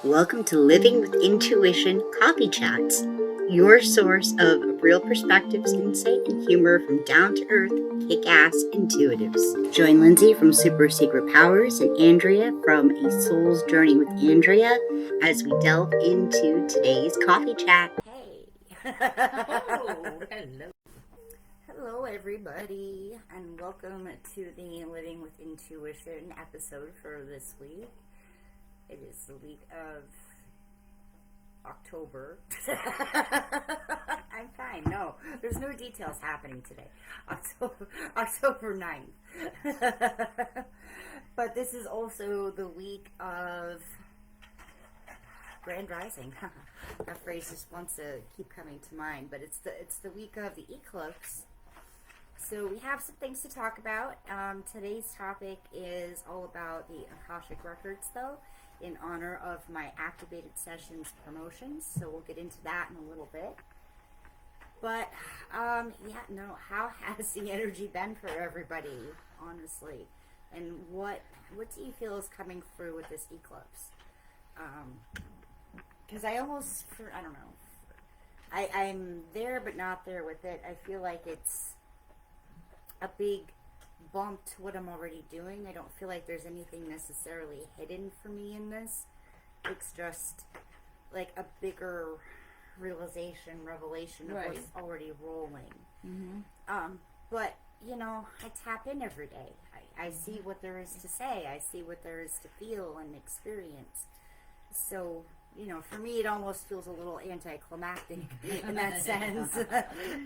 Welcome to Living with Intuition Coffee Chats, your source of real perspectives, insight, and humor from down-to-earth, kick-ass intuitives. Join Lindsay from Super Secret Powers and Andrea from A Soul's Journey with Andrea as we delve into today's coffee chat. Hey! Hello! Hello, everybody, and welcome to the Living with Intuition episode for this week. It is the week of October. I'm fine. No, there's no details happening today. October 9th. But this is also the week of Grand Rising. That phrase just wants to keep coming to mind. But it's the week of the Eclipse. So we have some things to talk about. Today's topic is all about the Akashic records, though, in honor of my activated sessions promotions. So we'll get into that in a little bit. But how has the energy been for everybody, honestly? And what do you feel is coming through with this eclipse? Because I don't know. I'm there but not there with it. I feel like it's a big bump to what I'm already doing. I don't feel like there's anything necessarily hidden for me in this. It's just like a bigger revelation of right. what's already rolling. Mm-hmm. But I tap in every day. I see what there is to say. I see what there is to feel and experience. So for me, it almost feels a little anticlimactic in that sense.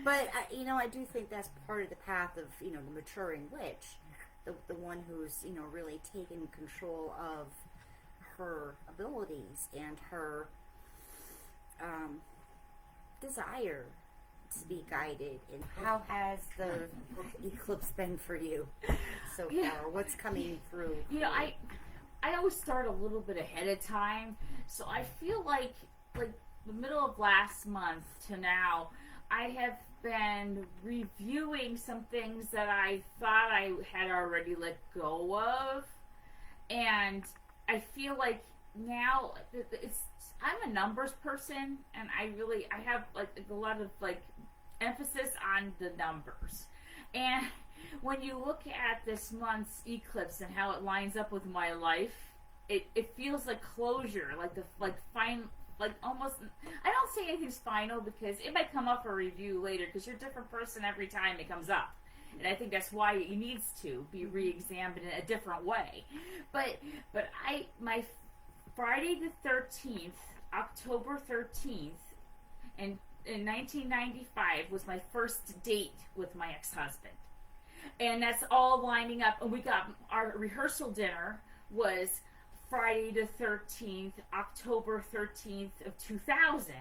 But, I do think that's part of the path of, the maturing witch. The one who's, really taken control of her abilities and her desire to be guided. And how has the eclipse been for you so far? What's coming through? I always start a little bit ahead of time, so I feel like the middle of last month to now, I have been reviewing some things that I thought I had already let go of, and I feel like now I'm a numbers person, and I have a lot of emphasis on the numbers, and when you look at this month's eclipse and how it lines up with my life, it feels like closure, almost. I don't say anything's final because it might come up for review later because you're a different person every time it comes up, and I think that's why it needs to be re-examined in a different way. But my Friday the 13th, October 13th, in 1995 was my first date with my ex-husband. And that's all lining up. And we got our rehearsal dinner was Friday the 13th, October 13th of 2000.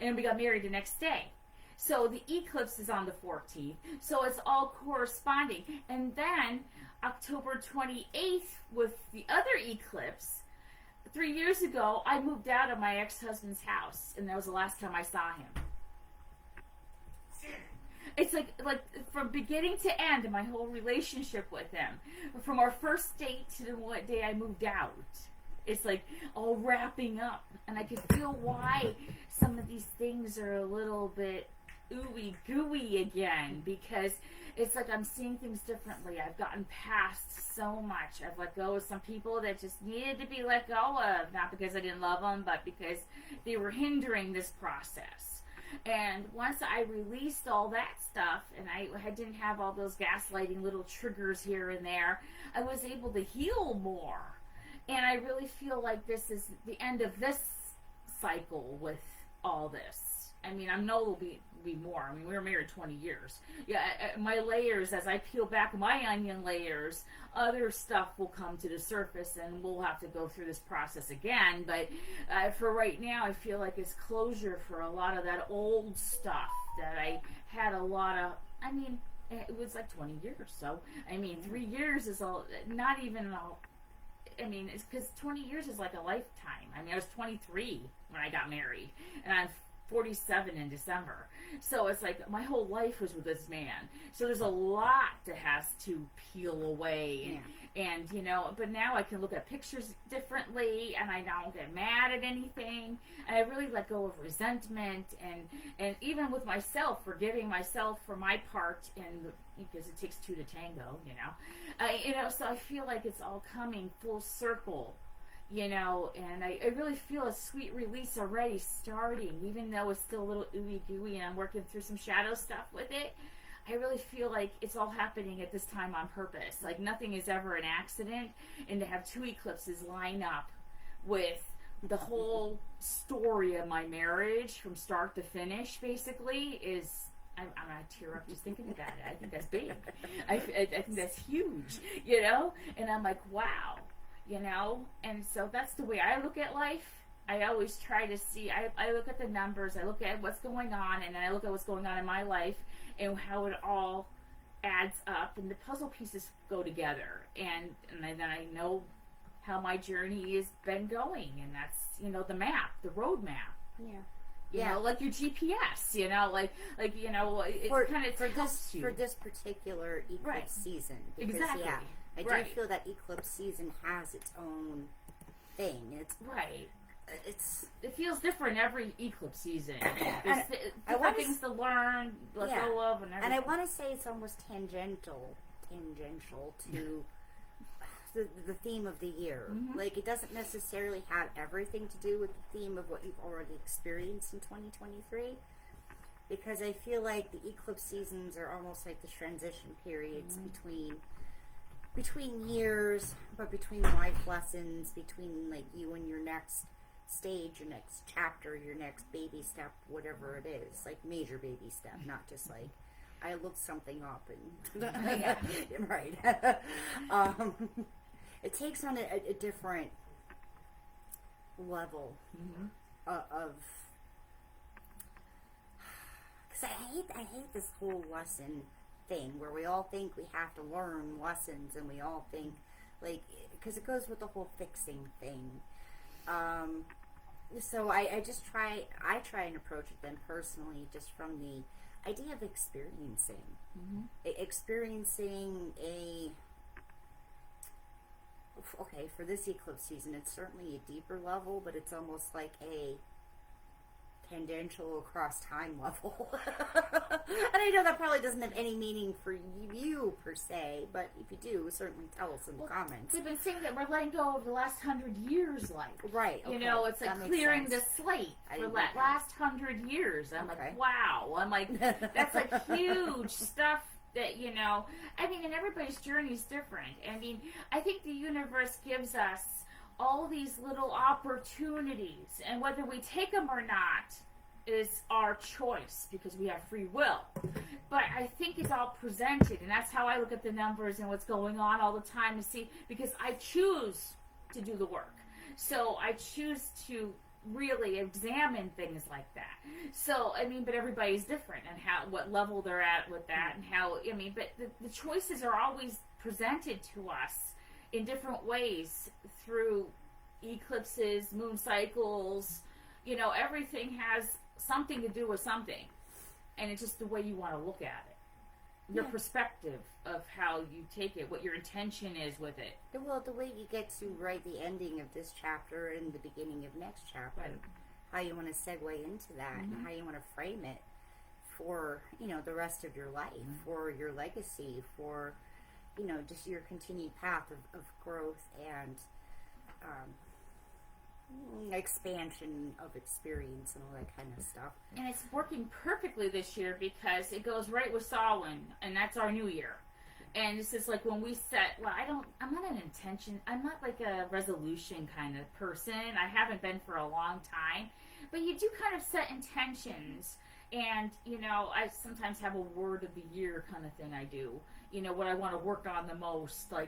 And we got married the next day. So the eclipse is on the 14th. So it's all corresponding. And then October 28th with the other eclipse, 3 years ago, I moved out of my ex-husband's house. And that was the last time I saw him. It's like from beginning to end, my whole relationship with him, from our first date to the day I moved out, it's like all wrapping up, and I can feel why some of these things are a little bit ooey gooey again, because it's like I'm seeing things differently. I've gotten past so much. I've let go of some people that just needed to be let go of, not because I didn't love them, but because they were hindering this process. And once I released all that stuff, and I didn't have all those gaslighting little triggers here and there, I was able to heal more. And I really feel like this is the end of this cycle with all this. I mean, I know there'll be more. I mean, we were married 20 years. Yeah, my layers, as I peel back my onion layers, other stuff will come to the surface, and we'll have to go through this process again. But for right now, I feel like it's closure for a lot of that old stuff that I had a lot of. I mean, it was like 20 years. So, I mean, 3 years is not even all. I mean, it's because 20 years is like a lifetime. I mean, I was 23 when I got married, and I'm 47 in December. So it's like my whole life was with this man. So there's a lot that has to peel away. And, but now I can look at pictures differently, and I don't get mad at anything. And I really let go of resentment, and even with myself, forgiving myself for my part, because it takes two to tango, so I feel like it's all coming full circle, and I really feel a sweet release already starting, even though it's still a little ooey gooey, and I'm working through some shadow stuff with it. I really feel like it's all happening at this time on purpose. Like nothing is ever an accident, and to have two eclipses line up with the whole story of my marriage from start to finish, basically, is I'm gonna tear up just thinking about it. I think that's big. I think that's huge, And I'm like, wow, And so that's the way I look at life. I always try to see. I look at the numbers. I look at what's going on, and then I look at what's going on in my life and how it all adds up, and the puzzle pieces go together, and then I know how my journey has been going, and that's the map, the road map. Yeah. Like your GPS. It kind of helps you for this particular eclipse season. Because, exactly. Yeah, I do feel that eclipse season has its own thing. It's right. It feels different every eclipse season. And I want things to learn, let go of, and everything. And I want to say it's almost tangential to the theme of the year. Mm-hmm. Like it doesn't necessarily have everything to do with the theme of what you've already experienced in 2023. Because I feel like the eclipse seasons are almost like the transition periods between years, but between life lessons, between like you and your next stage, your next chapter, your next baby step, whatever it is, like major baby step, not just like I looked something up and right. It takes on a different level of. Because I hate this whole lesson thing where we all think we have to learn lessons, and we all think because it goes with the whole fixing thing. So I try and approach it then personally, just from the idea of experiencing for this eclipse season, it's certainly a deeper level, but it's almost like a tangential across time level. And I know that probably doesn't have any meaning for you per se, but if you do, certainly tell us in the comments. They've been saying that we're letting go of the last 100 years, right. Okay. It's like clearing the slate for that last 100 years. I'm like, wow. I'm like, that's like huge stuff that, and everybody's journey is different. I think the universe gives us all these little opportunities, and whether we take them or not is our choice, because we have free will. But I think it's all presented, and that's how I look at the numbers and what's going on all the time, to see, because I choose to do the work. So I choose to really examine things like that. So but everybody's different, and what level they're at with that, and how but the choices are always presented to us in different ways through eclipses, moon cycles. Everything has something to do with something, and it's just the way you want to look at it, your perspective of how you take it, what your intention is with it. Well, the way you get to write the ending of this chapter and the beginning of next chapter, how you want to segue into that, and how you want to frame it for the rest of your life, for your legacy, for just your continued path of growth and expansion of experience and all that kind of stuff. And it's working perfectly this year because it goes right with Samhain, and that's our new year. And this is like when we set, I'm not an intention, I'm not like a resolution kind of person. I haven't been for a long time. But you do kind of set intentions. And, I sometimes have a word of the year kind of thing I do. What I want to work on the most, to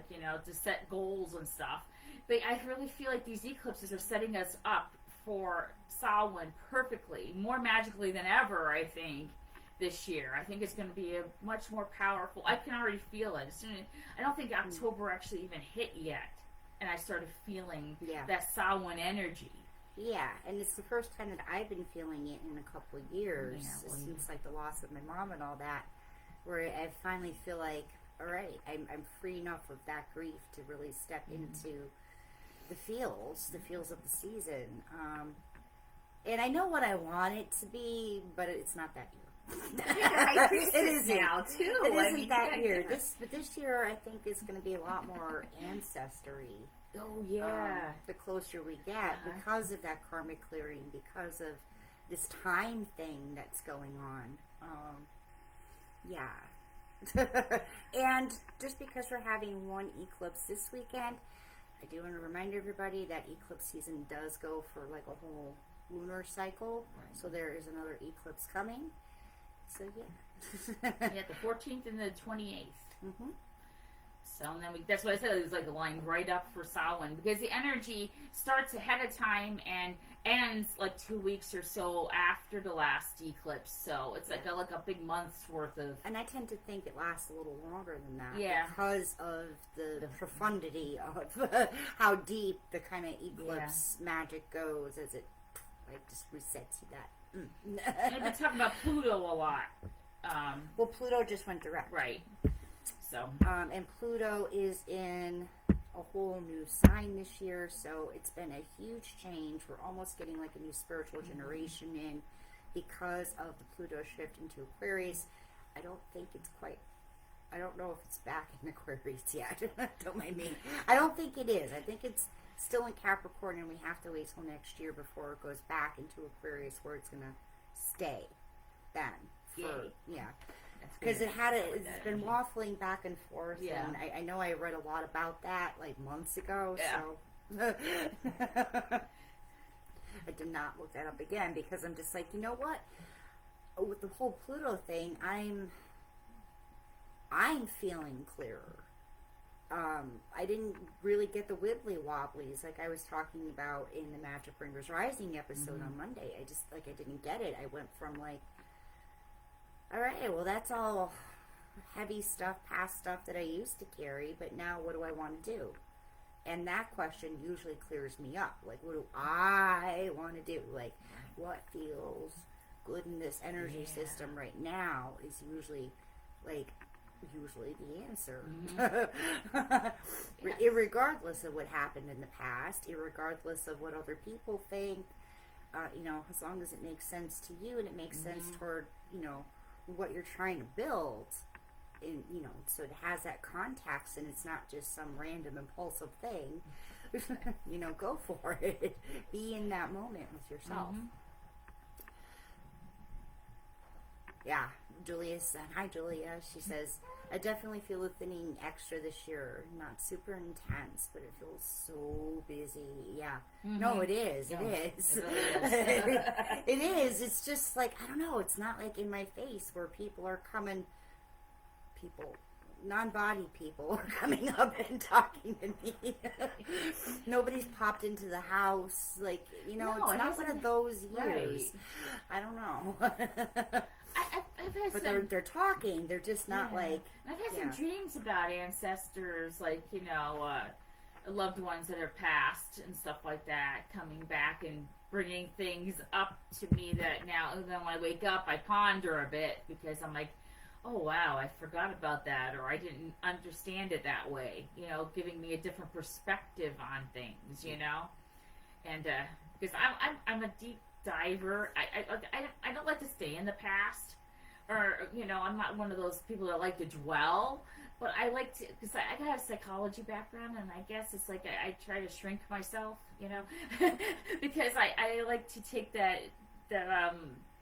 set goals and stuff. But I really feel like these eclipses are setting us up for Samhain perfectly, more magically than ever, I think, this year. I think it's going to be a much more powerful. I can already feel it. I don't think October actually even hit yet, and I started feeling that Samhain energy. Yeah, and it's the first time that I've been feeling it in a couple of years, since the loss of my mom and all that, where I finally feel like all right, I'm free enough of that grief to really step into the feels of the season. And I know what I want it to be, but it's not that year. It is now too. It isn't that year. But this year, I think is going to be a lot more ancestry. Oh yeah. The closer we get, because of that karmic clearing, because of this time thing that's going on. Yeah. And just because we're having one eclipse this weekend, I do want to remind everybody that eclipse season does go for like a whole lunar cycle. Right. So there is another eclipse coming. So yeah. Yeah, the 14th and the 28th. Mm-hmm. So and then that's what I said. It was like lined right up for Samhain because the energy starts ahead of time and ends like 2 weeks or so after the last eclipse. So it's like a big month's worth of. And I tend to think it lasts a little longer than that. Yeah. Because of the profundity of how deep the kind of eclipse magic goes as it like just resets you that. I've been talking about Pluto a lot. Well, Pluto just went direct. Right. So. And Pluto is in a whole new sign this year, so it's been a huge change. We're almost getting like a new spiritual generation in because of the Pluto shift into Aquarius. I don't know if it's back in Aquarius yet. Don't mind me. I don't think it is. I think it's still in Capricorn, and we have to wait till next year before it goes back into Aquarius, where it's going to stay then. Because it's been waffling back and forth, and I know I read a lot about that like months ago, so I did not look that up again because I'm just like, you know what? With the whole Pluto thing, I'm feeling clearer. I didn't really get the wibbly wobblies like I was talking about in the Magic Bringers Rising episode on Monday. I didn't get it. I went from like, all right, well, that's all heavy stuff, past stuff that I used to carry, but now what do I want to do? And that question usually clears me up. Like, what do I want to do? Like, what feels good in this energy system right now is usually the answer. Irregardless of what happened in the past, irregardless of what other people think, as long as it makes sense to you and it makes sense toward, what you're trying to build, and so it has that context and it's not just some random impulsive thing. Go for it. Be in that moment with yourself. Yeah, Julia said, hi Julia, she says, I definitely feel a thinning extra this year. Not super intense, but it feels so busy. Yeah. No, it is. Yeah. It is. It is. It's just like, I don't know, it's not like in my face where non-body people are coming up and talking to me. Nobody's popped into the house. Like, it's not one of those years. Right. I don't know. I've had they're talking. They're just not like. I've had some dreams about ancestors, like loved ones that are passed and stuff like that, coming back and bringing things up to me that now. And then when I wake up, I ponder a bit because I'm like, oh wow, I forgot about that, or I didn't understand it that way. Giving me a different perspective on things. And because I'm a deep diver. I don't like to stay in the past, or I'm not one of those people that like to dwell, but I like to, because I got a psychology background, and I guess it's like I try to shrink myself, because I like to take that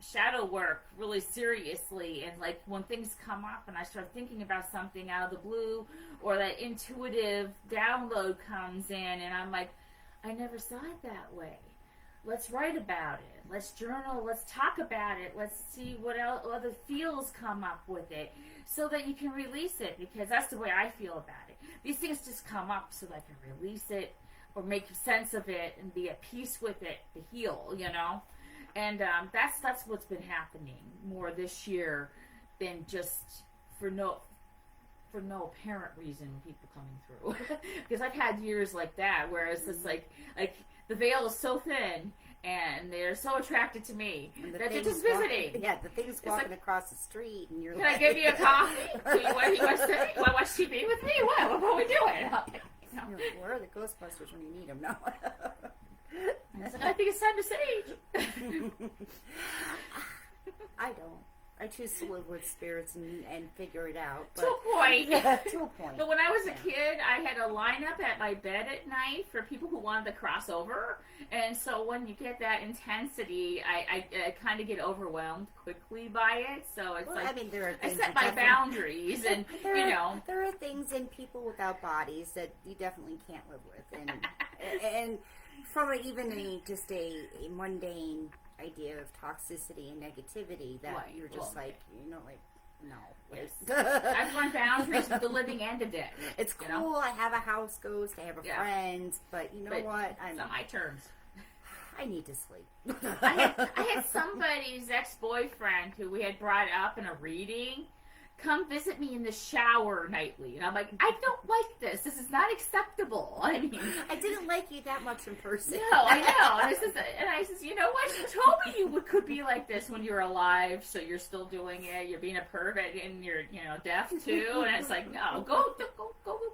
shadow work really seriously, and like when things come up and I start thinking about something out of the blue, or that intuitive download comes in, and I'm like, I never saw it that way. Let's write about it. Let's journal. Let's talk about it. Let's see what other feels come up with it, so that you can release it. Because that's the way I feel about it. These things just come up so that I can release it or make sense of it and be at peace with it to heal. And that's what's been happening more this year than just for no apparent reason. People coming through because I've had years like that where it's just like the veil is so thin, and they're so attracted to me And that they're just visiting. The thing's walking across the street, and you're Can I give you a coffee? You want to sit? You want to watch TV with me? What are we doing? Where are the Ghostbusters when you need them now? I think it's time to sage. I don't. I choose to live with spirits and figure it out. But, to a point. To a point. But when I was a kid, I had a lineup at my bed at night for people who wanted to cross over. And so when you get that intensity, I kind of get overwhelmed quickly by it. So it's I mean, there are I things set that my boundaries, and there are things in people without bodies that you definitely can't live with, and from even a mundane idea of toxicity and negativity that Right. you're just no. Yes. I've run boundaries with the living and the dead. It's cool. I have a house ghost. I have a friend, but you know what? It's on my terms. I need to sleep. I had somebody's ex-boyfriend who we had brought up in a reading come visit me in the shower nightly. And I'm like, I don't like this. This is not acceptable. I mean, I didn't like you that much in person. No, I know. And I says, you know what? You told me you could be like this when you're alive, so you're still doing it. You're being a pervert and you're, deaf too. And it's like, no, go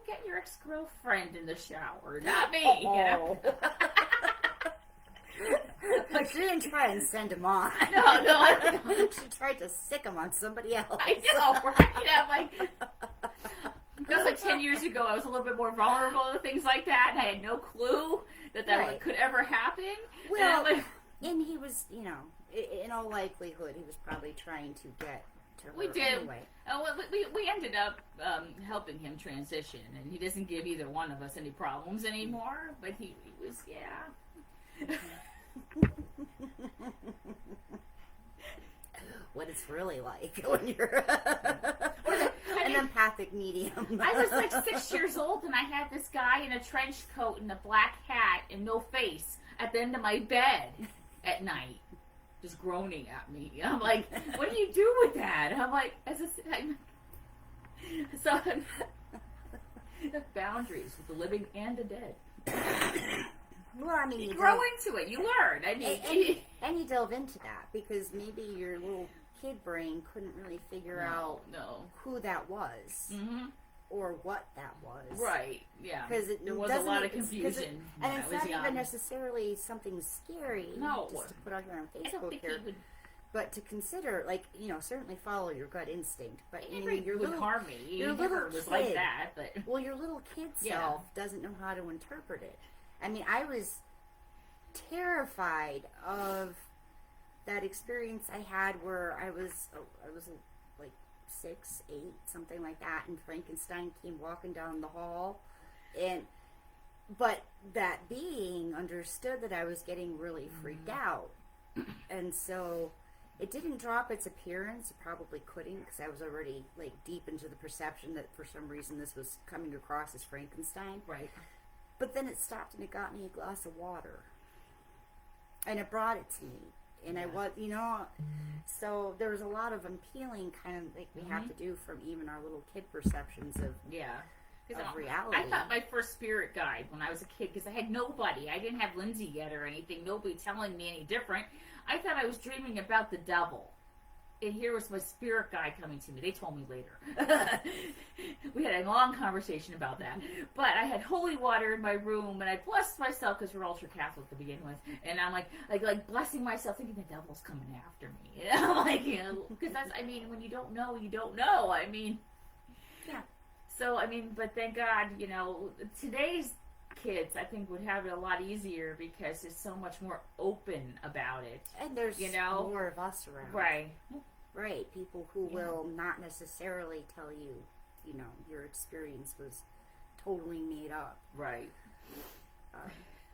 get your ex-girlfriend in the shower, not me. But she didn't try and send him on. No. She tried to sick him on somebody else. I know, right? I'm like, that was like 10 years ago. I was a little bit more vulnerable to things like that, and I had no clue that could ever happen. Well, and he was, in all likelihood, he was probably trying to get to her. We did. Anyway. We ended up helping him transition, and he doesn't give either one of us any problems anymore, but he was, what it's really like when you're an empathic medium. I was like 6 years old, and I had this guy in a trench coat and a black hat and no face at the end of my bed at night, just groaning at me. I'm like, what do you do with that? I'm like, boundaries with the living and the dead. Well, I mean, you grow into it. You learn. I mean, and you delve into that because maybe your little kid brain couldn't really figure out who that was or what that was. Right. Yeah. Because there was a lot of confusion. And it's not even necessarily something scary. No. Just to put out here on Facebook here. But to consider, certainly follow your gut instinct. But your would little harm me. Your little was kid, like that. But your little kid self doesn't know how to interpret it. I mean, I was terrified of that experience I had where I was like 6, 8, something like that, and Frankenstein came walking down the hall, but that being understood that I was getting really freaked out, and so it didn't drop its appearance. It probably couldn't because I was already deep into the perception that for some reason this was coming across as Frankenstein. Right. But then it stopped and it got me a glass of water. And it brought it to me. And I was, so there was a lot of unpeeling kind of we have to do from even our little kid perceptions of reality. I thought my first spirit guide when I was a kid, because I had nobody. I didn't have Lindsay yet or anything. Nobody telling me any different. I thought I was dreaming about the devil. And here was my spirit guide coming to me. They told me later. We had a long conversation about that. But I had holy water in my room, and I blessed myself because we're ultra Catholic to begin with. And I'm like blessing myself, thinking the devil's coming after me. Because that's, when you don't know, you don't know. Yeah. So, but thank God, today's kids, I think, would have it a lot easier because it's so much more open about it. And there's more of us around. Right. Right. People who will not necessarily tell you, your experience was totally made up. Right.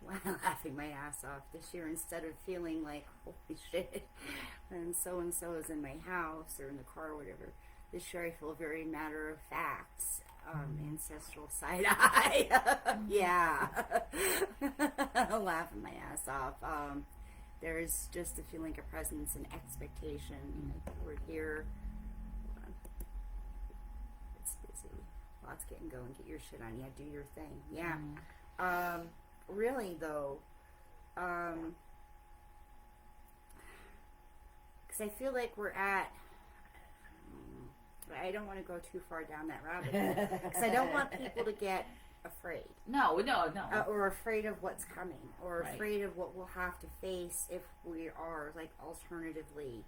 Laughing my ass off this year, instead of feeling like, holy shit, and so is in my house or in the car or whatever. This year I feel very matter of fact. Ancestral side eye. Yeah. Laughing my ass off. There's just a feeling of presence and expectation. We're here. It's busy. Lots getting going. Get your shit on. Yeah, do your thing. Yeah. Really though, because I feel like we're at, I don't want to go too far down that rabbit hole, because I don't want people to get afraid. No. Or afraid of what's coming, or Right. afraid of what we'll have to face if we are, like, alternatively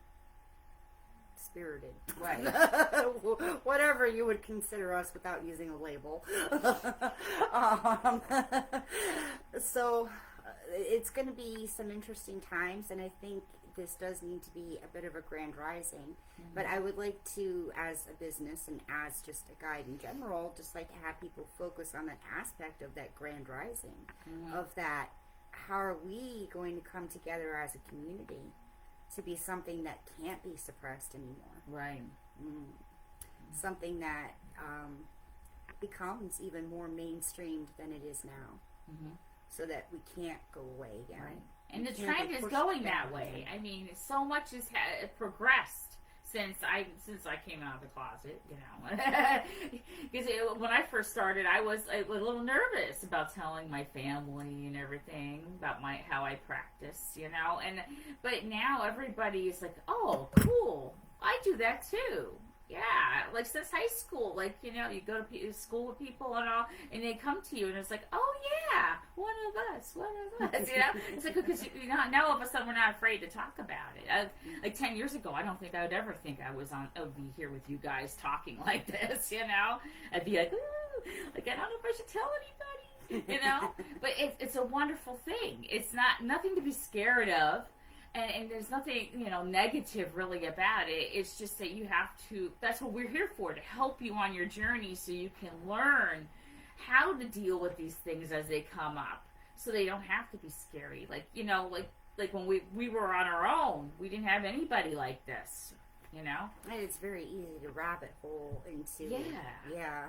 spirited. Right. Whatever you would consider us without using a label. So it's going to be some interesting times, and I think this does need to be a bit of a grand rising. But I would like to, as a business and as just a guide in general, just like to have people focus on that aspect of that grand rising, of that, how are we going to come together as a community to be something that can't be suppressed anymore. Right. Something that becomes even more mainstreamed than it is now. So that we can't go away again. Right. And the trend is going that way. I mean, so much has progressed since I came out of the closet, you know. Because when I first started, I was a little nervous about telling my family and everything about how I practice, you know. But now everybody is like, oh, cool, I do that too. Yeah, like since high school, like, you know, you go to school with people and all, and they come to you and it's like, oh yeah, one of us, you know. It's like, because you know, now all of a sudden we're not afraid to talk about it. Like 10 years ago, I don't think I would ever think I would be here with you guys talking like this, you know. I'd be like, ooh, like I don't know if I should tell anybody, you know. But it's a wonderful thing. It's nothing to be scared of. And there's nothing, you know, negative really about it. It's just that you have to, that's what we're here for, to help you on your journey so you can learn how to deal with these things as they come up so they don't have to be scary. Like, you know, like when we were on our own, we didn't have anybody like this, you know? And it's very easy to rabbit hole into. Yeah.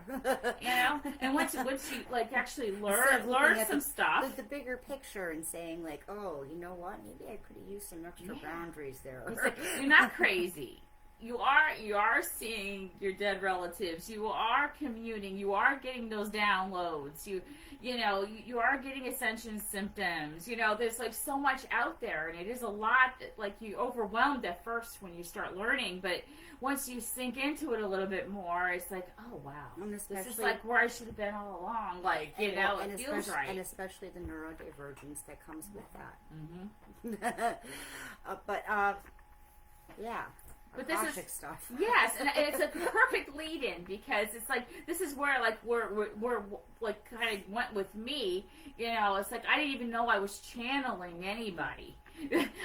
You know? And once you like actually learn some stuff. The bigger picture and saying like, oh, you know what? Maybe I could have used some extra boundaries there. It's like, you're not crazy. You are seeing your dead relatives. You are communing. You are getting those downloads. You know, you are getting ascension symptoms. You know, there's like so much out there, and it is a lot. Like, you overwhelmed at first when you start learning, but once you sink into it a little bit more, it's like, oh wow, this is like where I should have been all along. Like, you know, it feels right. And especially the neurodivergence that comes with that. Yeah. But Akashic this is stuff. Yes, and it's a perfect lead-in, because it's like, this is where like we're like kind of went with me. You know, it's like I didn't even know I was channeling anybody.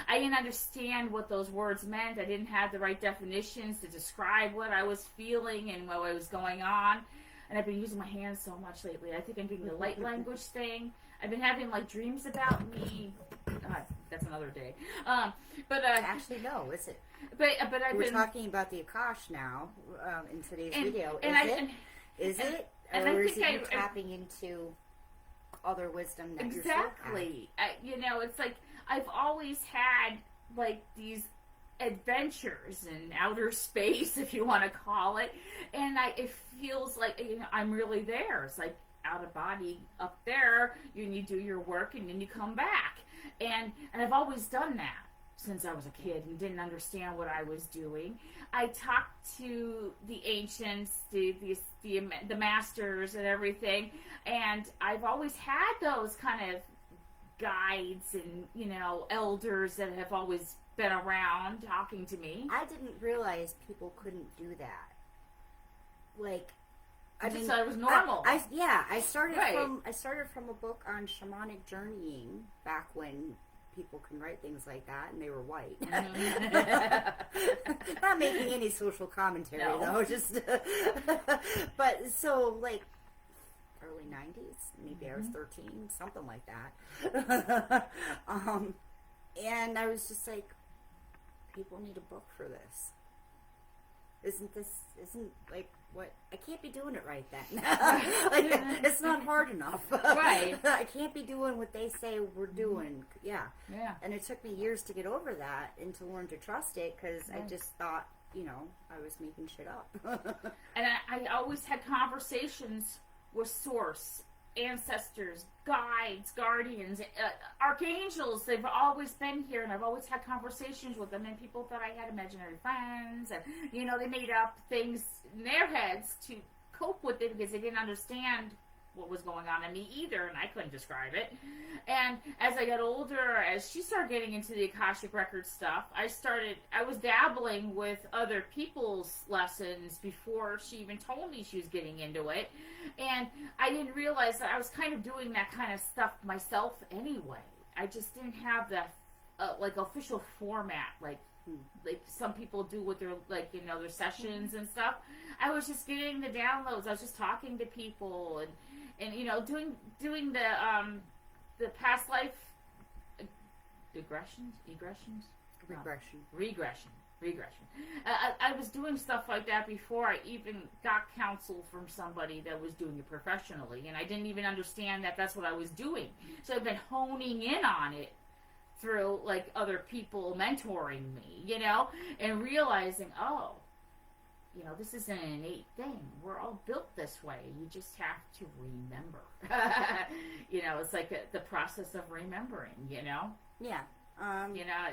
I didn't understand what those words meant. I didn't have the right definitions to describe what I was feeling and what was going on. And I've been using my hands so much lately. I think I'm doing the light language thing. I've been having like dreams about me. That's another day. Actually, no, is it? But we're talking about the Akash now in today's video. Is it? And or I is think it you tapping into other wisdom that exactly. You know, it's like I've always had like these adventures in outer space, if you want to call it, and it feels like, you know, I'm really there. It's like out of body up there. You do your work and then you come back, and I've always done that since I was a kid and didn't understand what I was doing. I talked to the ancients, the masters and everything, and I've always had those kind of guides and, you know, elders that have always been around talking to me. I didn't realize people couldn't do that. Like, I just thought it was normal. I started from a book on shamanic journeying back when people can write things like that, and they were white. Not making any social commentary though, just but so like early 90s, maybe I was 13, something like that. And I was just like, people need a book for this. Isn't like what, I can't be doing it right then. Like, it's not hard enough. Right. I can't be doing what they say we're doing. Yeah. And it took me years to get over that and to learn to trust it, because I just thought, you know, I was making shit up. And I always had conversations with Source ancestors, guides, guardians, archangels. They've always been here, and I've always had conversations with them. And people thought I had imaginary friends, and they made up things in their heads to cope with it because they didn't understand what was going on in me either, and I couldn't describe it. And as I got older, as she started getting into the Akashic record stuff, I was dabbling with other people's lessons before she even told me she was getting into it. And I didn't realize that I was kind of doing that kind of stuff myself anyway. I just didn't have the official format like some people do with their their sessions and stuff. I was just getting the downloads. I was just talking to people and doing the past life regression. I was doing stuff like that before I even got counsel from somebody that was doing it professionally, and I didn't even understand that that's what I was doing. So I've been honing in on it through other people mentoring me, and realizing, this isn't an innate thing. We're all built this way. You just have to remember. It's like the process of remembering, Yeah.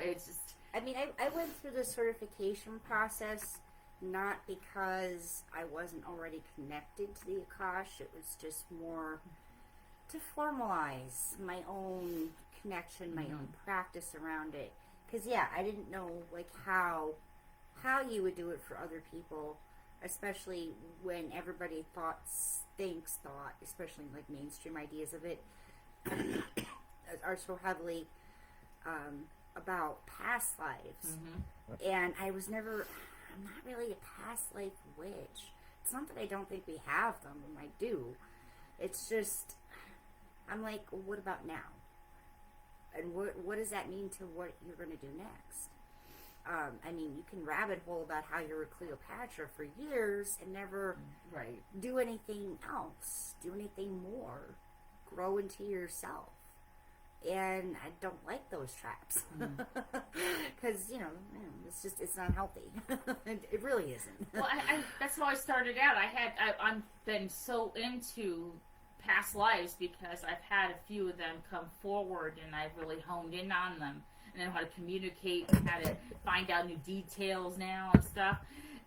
It's just... I mean, I went through the certification process not because I wasn't already connected to the Akash. It was just more to formalize my own connection, my own practice around it. Because, I didn't know, how you would do it for other people, especially when everybody thinks, especially mainstream ideas of it, are so heavily about past lives. And I'm not really a past life witch. It's not that I don't think we have them, I do. It's just, I'm like, well, what about now? And what does that mean to what you're going to do next? I mean, you can rabbit hole about how you were Cleopatra for years and never do anything else, do anything more, grow into yourself. And I don't like those traps because it's not healthy. It really isn't. Well, that's how I started out. I've been so into past lives because I've had a few of them come forward, and I've really honed in on them and how to communicate and how to find out new details now and stuff.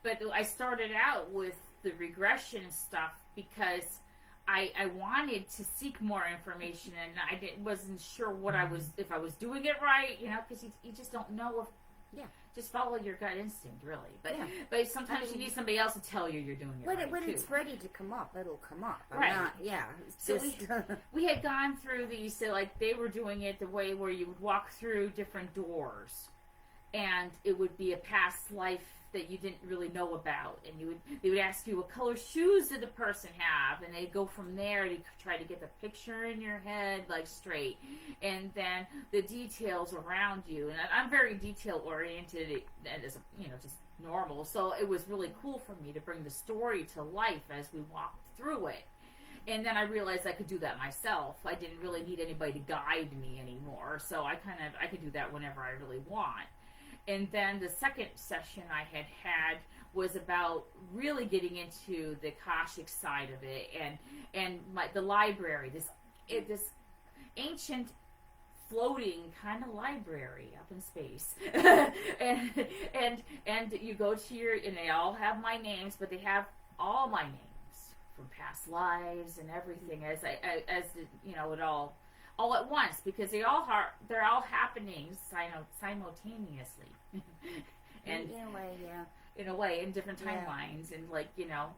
But I started out with the regression stuff because I wanted to seek more information, and I wasn't sure if I was doing it right, because you just don't know if. Just follow your gut instinct, really. But sometimes you need somebody else to tell you you're doing it right, when too. it's ready to come up, it'll come up. So we had gone through these, so they were doing it the way where you would walk through different doors, and it would be a past life that you didn't really know about, and they would ask you what color shoes did the person have, and they'd go from there to try to get the picture in your head straight, and then the details around you. And I'm very detail oriented, as just normal, so it was really cool for me to bring the story to life as we walked through it. And then I realized I could do that myself. I didn't really need anybody to guide me anymore, so I could do that whenever I really want. And then the second session I had was about really getting into the Akashic side of it, and the library, this ancient floating kind of library up in space, and you go to and they all have my names, but they have all my names from past lives and everything as it all at once, because they're all happening simultaneously. And in a way, in different timelines, and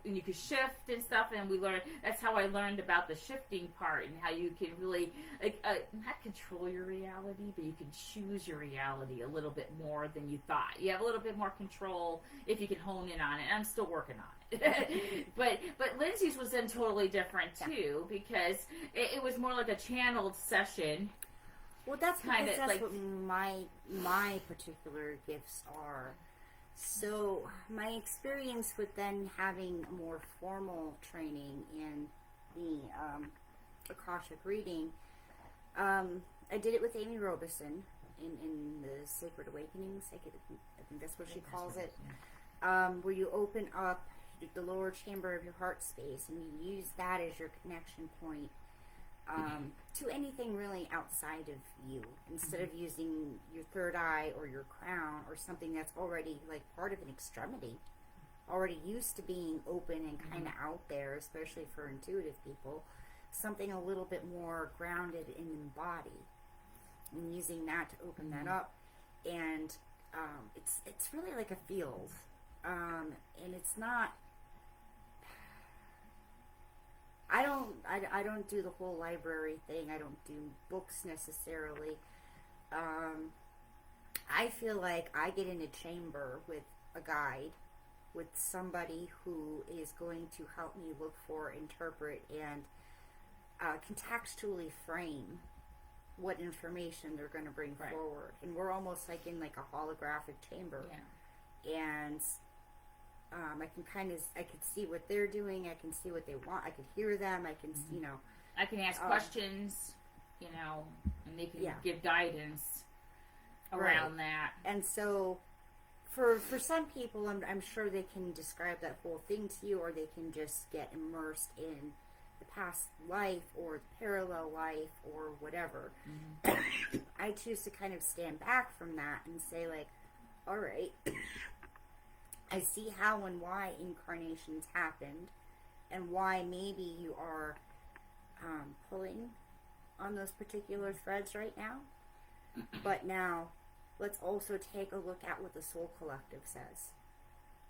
and you could shift and stuff. And we learned, that's how I learned about the shifting part, and how you can really not control your reality, but you can choose your reality a little bit more than you thought. You have a little bit more control if you can hone in on it. And I'm still working on it. but Lindsay's was then totally different too, because it was more like a channeled session. Well, that's what my particular gifts are. So my experience with then having more formal training in the Akashic reading, I did it with Amy Robeson in the Sacred Awakenings. I think that's what she calls it. Where you open up the lower chamber of your heart space, and you use that as your connection point to anything really outside of you, instead of using your third eye or your crown or something that's already like part of an extremity, already used to being open and kind of out there, especially for intuitive people, something a little bit more grounded in the body, and using that to open that up. And it's really like a field, and it's not. I don't do the whole library thing. I don't do books necessarily. I feel like I get in a chamber with a guide, with somebody who is going to help me look for, interpret, and contextually frame what information they're going to bring forward. And we're almost like in like a holographic chamber. Yeah. And I can see what they're doing. I can see what they want. I can hear them. I can, I can ask questions, and they can give guidance around that. And so, for some people, I'm sure they can describe that whole thing to you, or they can just get immersed in the past life or the parallel life or whatever. I choose to kind of stand back from that and say, like, all right. I see how and why incarnations happened, and why maybe you are pulling on those particular threads right now. But now, let's also take a look at what the Soul Collective says.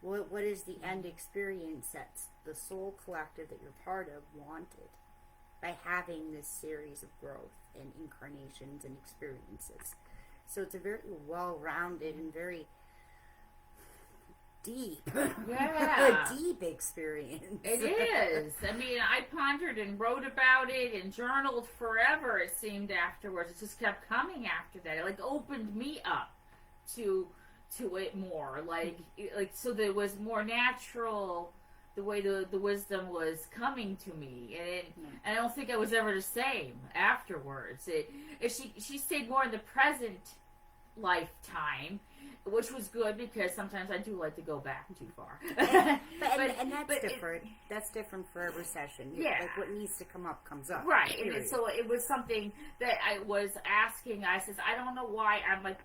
What is the end experience that the Soul Collective that you're part of wanted by having this series of growth and incarnations and experiences? So it's a very well-rounded and very deep, deep experience. It is. I mean, I pondered and wrote about it and journaled forever, it seemed, afterwards. It just kept coming after that. It like opened me up to it more, like so that it was more natural the way the wisdom was coming to me, and I don't think I was ever the same afterwards. She stayed more in the present lifetime, which was good, because sometimes I do like to go back too far. And that's different. That's different for every session. Yeah. Like what needs to come up comes up. Right. And so it was something that I was asking. I says, I don't know why. I'm like,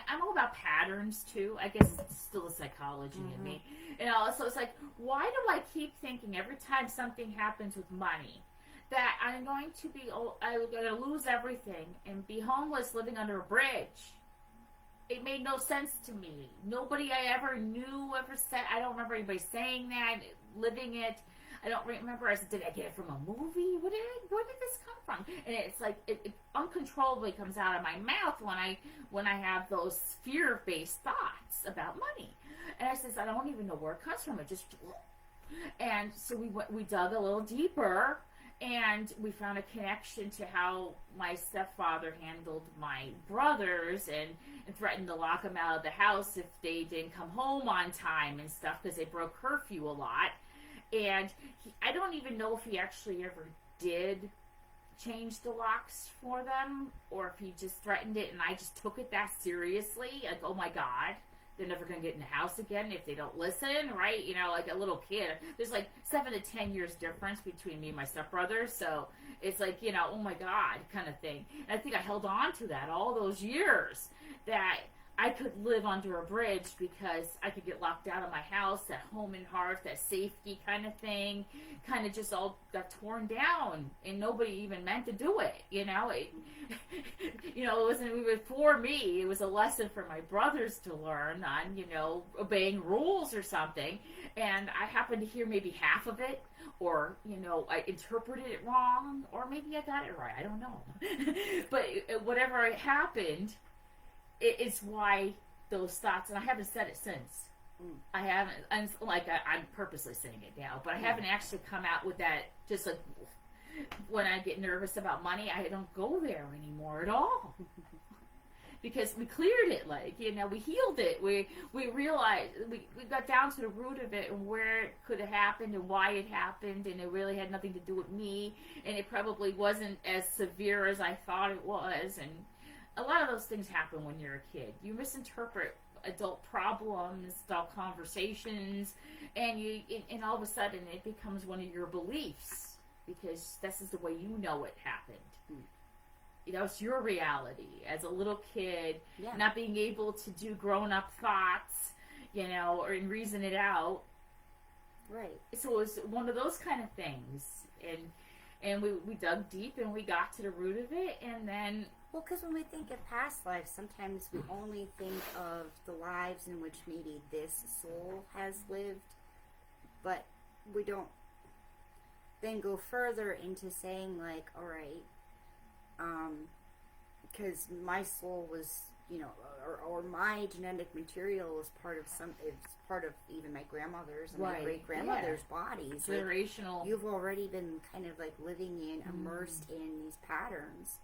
I'm all about patterns too. I guess it's still the psychology in me. So it's like, why do I keep thinking every time something happens with money that I'm going to lose everything and be homeless living under a bridge? It made no sense to me. Nobody I ever knew ever said. I don't remember anybody saying that, living it. I don't remember. I said, did I get it from a movie? Where did this come from? And it's like it uncontrollably comes out of my mouth when I have those fear-based thoughts about money. And I says, I don't even know where it comes from. It just, and so we dug a little deeper. And we found a connection to how my stepfather handled my brothers and threatened to lock them out of the house if they didn't come home on time and stuff, because they broke curfew a lot. And I don't even know if he actually ever did change the locks for them, or if he just threatened it and I just took it that seriously. Like, oh my God, they're never going to get in the house again if they don't listen, right? Like a little kid. There's like 7 to 10 years difference between me and my stepbrother. So it's like, oh my God kind of thing. And I think I held on to that all those years, that I could live under a bridge because I could get locked out of my house, that home and hearth, that safety kind of thing, kind of just all got torn down, and nobody even meant to do it. It wasn't even for me. It was a lesson for my brothers to learn on, obeying rules or something. And I happened to hear maybe half of it, or, I interpreted it wrong, or maybe I got it right. I don't know. But whatever happened, it's why those thoughts, and I haven't said it since. I haven't, I'm purposely saying it now, but I haven't actually come out with that. Just like when I get nervous about money, I don't go there anymore at all. Because we cleared it, we healed it. We realized, we got down to the root of it and where it could have happened and why it happened, and it really had nothing to do with me, and it probably wasn't as severe as I thought it was. And a lot of those things happen when you're a kid. You misinterpret adult problems, adult conversations, and all of a sudden it becomes one of your beliefs. because this is the way you know it happened. Mm. You know, it's your reality as a little kid, Yeah. not being able to do grown-up thoughts, you know, or reason it out. Right. So it was one of those kind of things, and we dug deep and we got to the root of it, and then Well, because when we think of past lives, sometimes we only think of the lives in which maybe this soul has lived, but we don't then go further into saying, like, all right, because my soul was, you know, or my genetic material was part of it's part of even my grandmother's and my Right. great grandmother's bodies. Like, generational. you've already been kind of like living in, immersed in these patterns.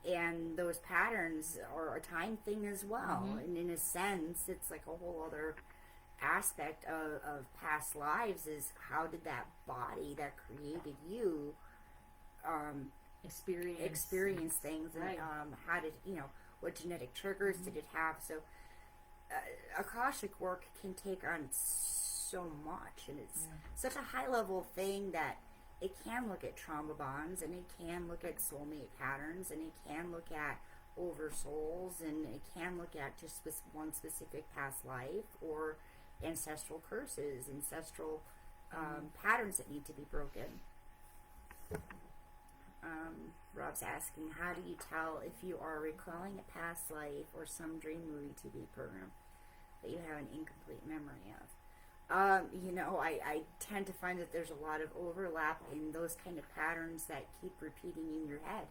And those patterns are a time thing as well. And in a sense, it's like a whole other aspect of past lives is how did that body that created you experience things, and Right. how did, you know, what genetic triggers did it have? So Akashic work can take on so much, and it's such a high level thing that it can look at trauma bonds, and it can look at soulmate patterns, and it can look at oversouls, and it can look at just one specific past life, or ancestral curses, ancestral patterns that need to be broken. Rob's asking, how do you tell if you are recalling a past life or some dream movie TV program that you have an incomplete memory of? You know, I tend to find that there's a lot of overlap in those kind of patterns that keep repeating in your head.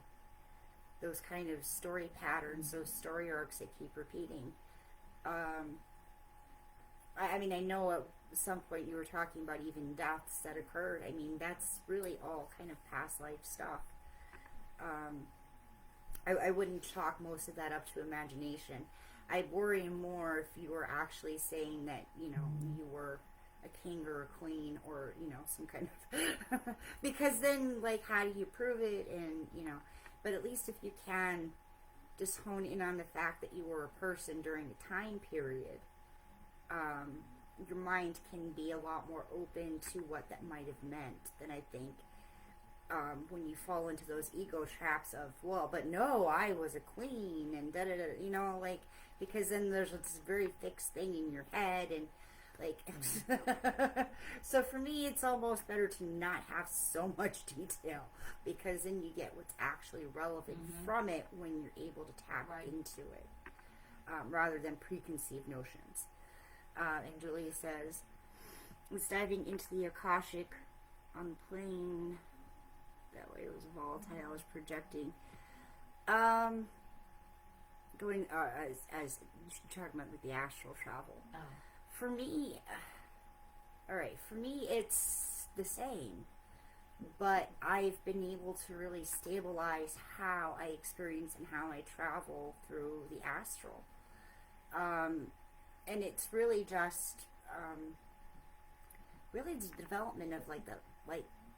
Those kind of story patterns, those story arcs that keep repeating. I mean, I know at some point you were talking about even deaths that occurred. I mean, that's really all kind of past life stuff. I wouldn't chalk most of that up to imagination. I'd worry more if you were actually saying that, you know, you were a king or a queen, or, you know, some kind of because then, like, how do you prove it? And, you know, but at least if you can just hone in on the fact that you were a person during a time period, your mind can be a lot more open to what that might have meant than I think when you fall into those ego traps of, well, but no, I was a queen, and da-da-da, you know, like, because then there's this very fixed thing in your head, and, like, so for me, it's almost better to not have so much detail, because then you get what's actually relevant from it when you're able to tap into it, rather than preconceived notions. And Julia says, was diving into the Akashic on the plane. That way it was volatile. I was projecting. Going as you're talking about, like, the astral travel. Oh. For me, all right. For me, it's the same, but I've been able to really stabilize how I experience and how I travel through the astral. And it's really just really the development of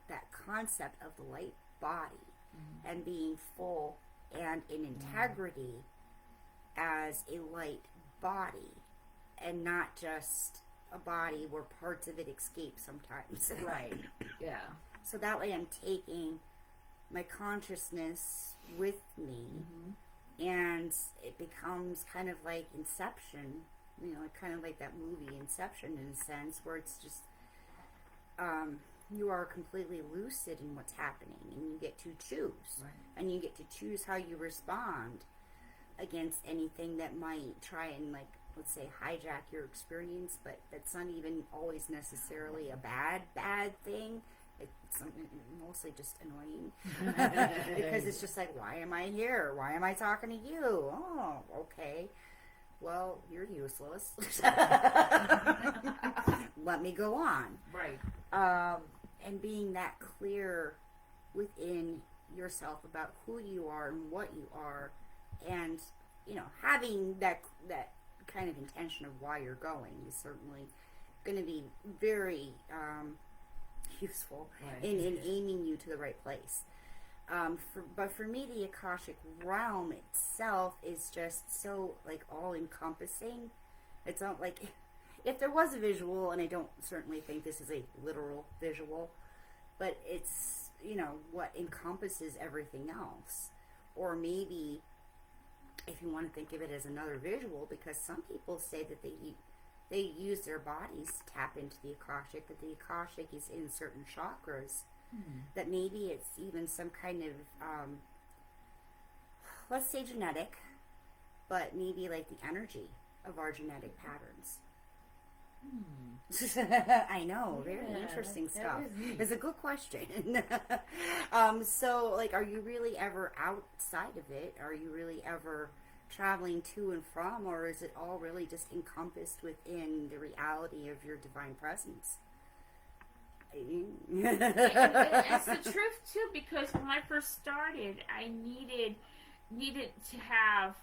that concept of the light body and being full and in integrity as a light body, and not just a body where parts of it escape sometimes. Right. Yeah. So that way I'm taking my consciousness with me, and it becomes kind of like Inception, you know, kind of like that movie Inception in a sense, where it's just you are completely lucid in what's happening, and you get to choose, and you get to choose how you respond against anything that might try and, like, let's say, hijack your experience, but that's not even always necessarily a bad thing. It's mostly just annoying because it's just like, why am I here? Why am I talking to you? Oh, okay. Well, you're useless. Let me go on. Right. And being that clear within yourself about who you are and what you are, and, you know, having that kind of intention of why you're going is certainly going to be very useful in aiming you to the right place. But for me, the Akashic realm itself is just so, like, all-encompassing. It's not like, if there was a visual, and I don't certainly think this is a literal visual, but it's what encompasses everything else. Or maybe, if you want to think of it as another visual, because some people say that they use their bodies to tap into the Akashic, that the Akashic is in certain chakras, that maybe it's even some kind of, let's say genetic, but maybe like the energy of our genetic patterns. I know, very interesting stuff. It's a good question. So, like, are you really ever outside of it? Are you really ever traveling to and from, or is it all really just encompassed within the reality of your divine presence? It's the truth too, because when I first started, I needed to have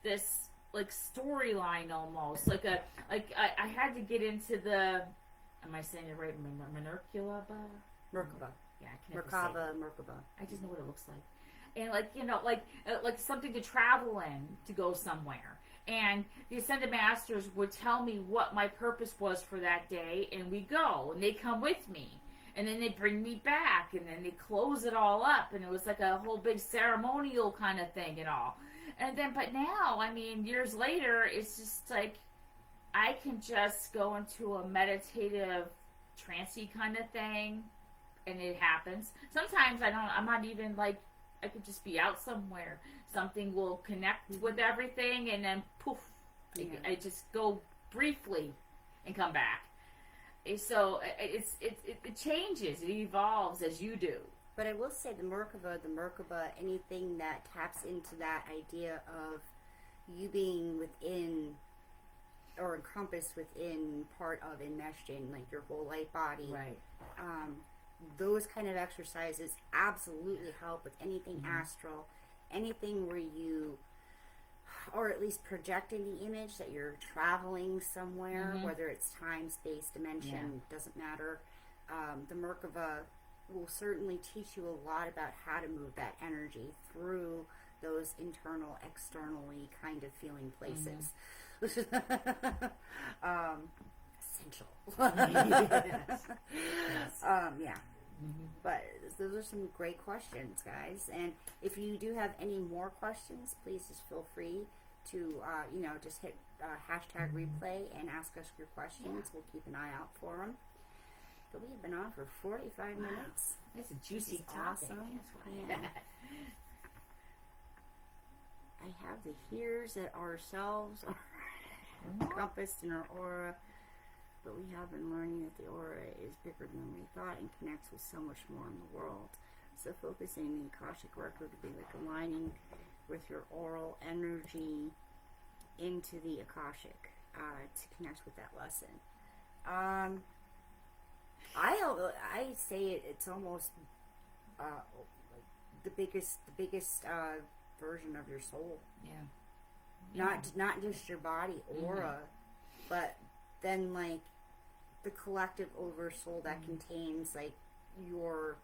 this like storyline almost, I had to get into the, am I saying it right? Merkaba. Yeah, I can never say it. Merkaba. I just know what it looks like. And like something to travel in, to go somewhere. And the Ascended Masters would tell me what my purpose was for that day, and we go, and they come with me. And then they bring me back, and then they close it all up, and it was like a whole big ceremonial kind of thing and all. And then, but now, I mean, years later, it's just like, I can just go into a meditative, trancey kind of thing, and it happens. Sometimes I'm not even like, I could just be out somewhere. Something will connect with everything, and then poof, I just go briefly and come back. So it changes, it evolves as you do. But I will say the Merkaba, anything that taps into that idea of you being within or encompassed within part of enmeshed in like your whole light body. Right. Those kind of exercises absolutely help with anything astral, anything where you, or at least projecting the image that you're traveling somewhere, whether it's time, space, dimension, doesn't matter. The Merkaba will certainly teach you a lot about how to move that energy through those internal, externally kind of feeling places. Essential. Yeah. But those are some great questions, guys. And if you do have any more questions, please just feel free to, just hit hashtag replay and ask us your questions. We'll keep an eye out for them. But we have been on for 45 minutes. That's a juicy topic. Awesome. Yeah. I have the hears that ourselves are encompassed in our aura, but we have been learning that the aura is bigger than we thought and connects with so much more in the world. So focusing on the Akashic record would be like aligning with your oral energy into the Akashic to connect with that lesson. I say it's almost the biggest version of your soul. Yeah. Not just your body aura, but then like the collective oversoul that contains like your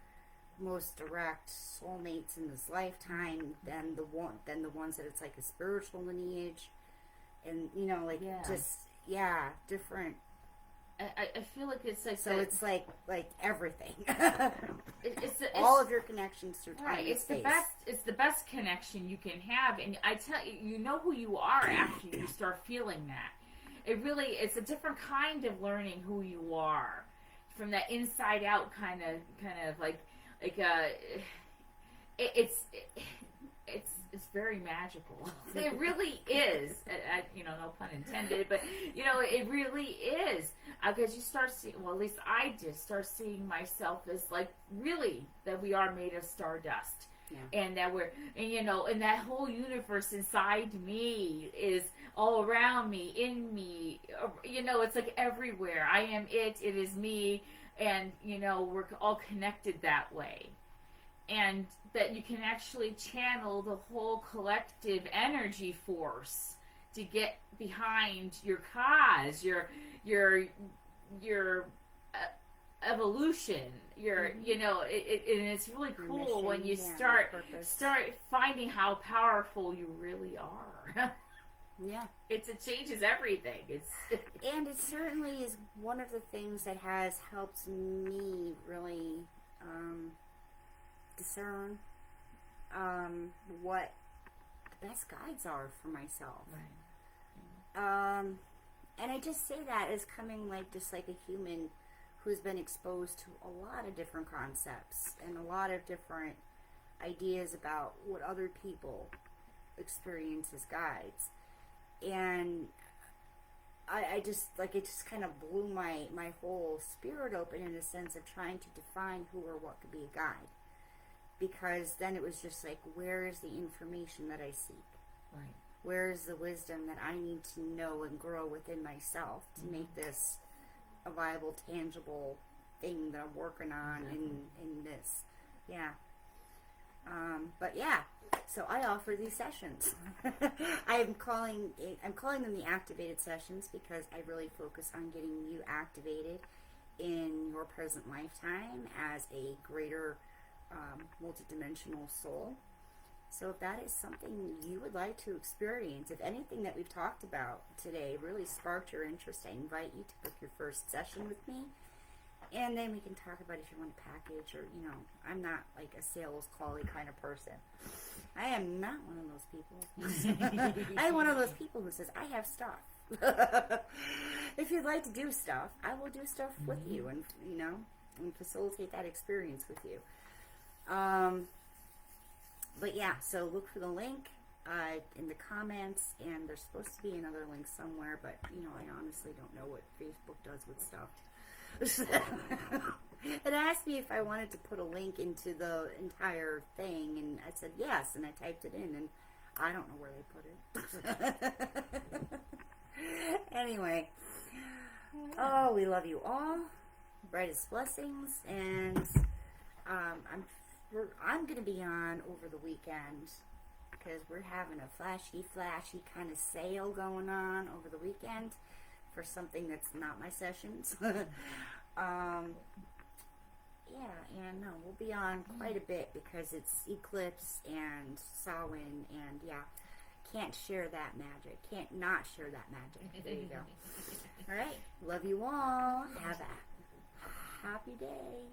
most direct soulmates in this lifetime, then the ones that it's like a spiritual lineage, and different. I feel like it's like so it's like everything. it's all of your connections through time and it's space. It's the best connection you can have, and I tell you, you know who you are after you start feeling that. It's a different kind of learning who you are, from that inside out kind of like it's very magical. It really is. No pun intended, but it really is, because you start seeing. Well, at least I did start seeing myself as like really that we are made of stardust, and that and that whole universe inside me is all around me, in me. It's like everywhere. I am it. It is me, and we're all connected that way. And that you can actually channel the whole collective energy force to get behind your cause, your evolution, and it's really cool mission, when you start finding how powerful you really are. It changes everything. And it certainly is one of the things that has helped me really discern what the best guides are for myself. Right. And I just say that as coming just like a human who's been exposed to a lot of different concepts and a lot of different ideas about what other people experience as guides. And I just, it just kind of blew my whole spirit open in the sense of trying to define who or what could be a guide. Because then it was just where is the information that I seek? Right. Where is the wisdom that I need to know and grow within myself to make this a viable, tangible thing that I'm working on in this? Yeah. But yeah, so I offer these sessions. I'm calling them the activated sessions because I really focus on getting you activated in your present lifetime as a greater multidimensional soul. So if that is something you would like to experience, if anything that we've talked about today really sparked your interest, I invite you to book your first session with me. And then we can talk about if you want a package or, I'm not a sales call-y kind of person. I am not one of those people. I am one of those people who says, I have stuff. If you'd like to do stuff, I will do stuff with you and, and facilitate that experience with you. But yeah, so look for the link in the comments, and there's supposed to be another link somewhere, but, I honestly don't know what Facebook does with stuff. It asked me if I wanted to put a link into the entire thing, and I said yes, and I typed it in, and I don't know where they put it. Anyway, we love you all. Brightest blessings, and I'm going to be on over the weekend because we're having a flashy kind of sale going on over the weekend for something that's not my sessions. We'll be on quite a bit because it's Eclipse and Samhain, and can't share that magic. Can't not share that magic. There you go. All right. Love you all. Have a happy day.